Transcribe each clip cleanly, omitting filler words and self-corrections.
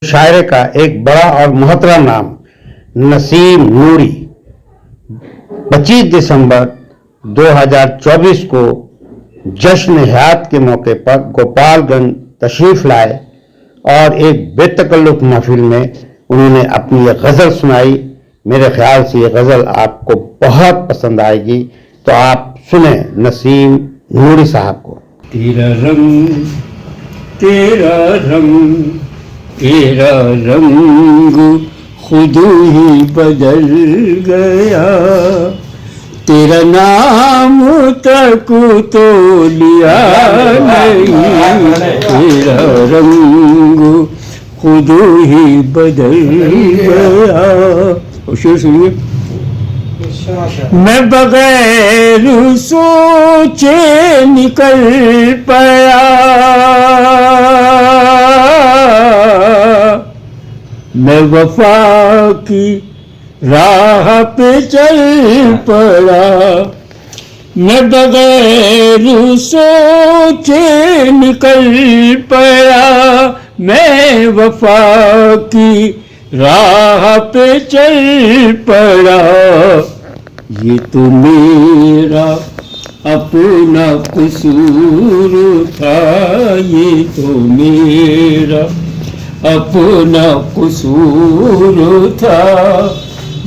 शायरे का एक बड़ा और मोहतरम नाम नसीम नूरी 25 दिसंबर 2024 को जश्न हयात के मौके पर गोपालगंज तशरीफ लाए और एक बेतकल्लुफ महफिल में उन्होंने अपनी ये गज़ल सुनाई। मेरे ख्याल से ये गज़ल आपको बहुत पसंद आएगी, तो आप सुने नसीम नूरी साहब को। तेरा रंग तेरा रंग तेरा रंग खुद ही बदल गया, तेरा नाम तक तो लिया नहीं, तेरा रंग खुद ही बदल गया। शेर सुनिए। मैं बगैर सोचे निकल पड़ा, मैं वफा की राह पे चल पड़ा, मैं बगैर सोचे निकल पड़ा, मैं वफा की राह पे चल पड़ा। ये तो मेरा अपना कसूर था, ये तो मेरा अपना कसूर था,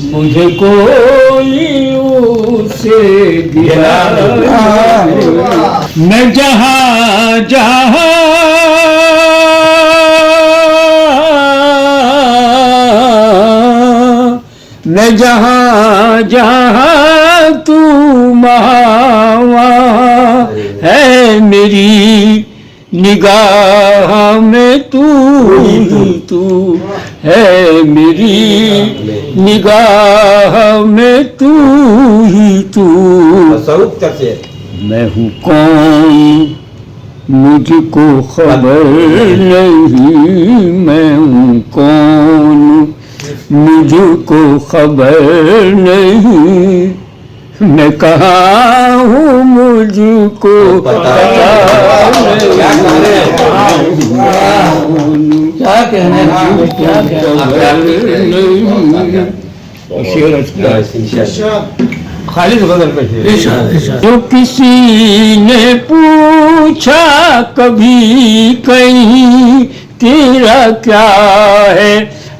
मुझे कोई उससे गिरा। मैं जहाँ जहाँ मैं जहाँ जहाँ तू वहाँ है, मेरी निगाह में तू ही तू है, मेरी निगाह में तू ही तू। मैं हूँ कौन मुझको खबर नहीं, मैं हूँ कौन मुझको खबर नहीं, मैं कहाँ हूँ मुझको पता नहीं। क्या कहने खालिद गजल पे जो किसी ने पूछा कभी कहीं तेरा क्या है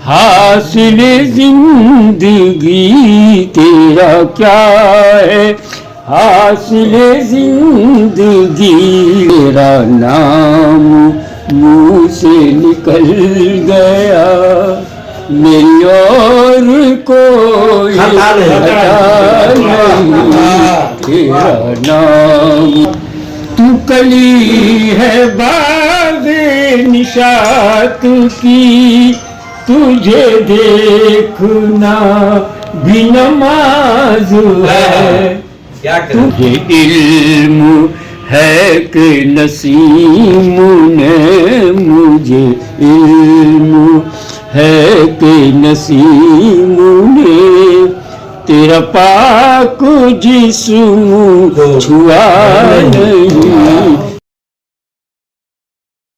हासिल जिंदगी, तेरा क्या है हासिल जिंदगी, तेरा नाम मुँह से निकल गया, मेरी और कोई पता नहीं, तेरा नाम। तू कली है बाग निशात की, तुझे देखना भी नमाज है, तुझे इल्म है कि नसीम ने, मुझे इल्म है कि नसीम ने तेरा पाक जिस्म छुआ नहीं,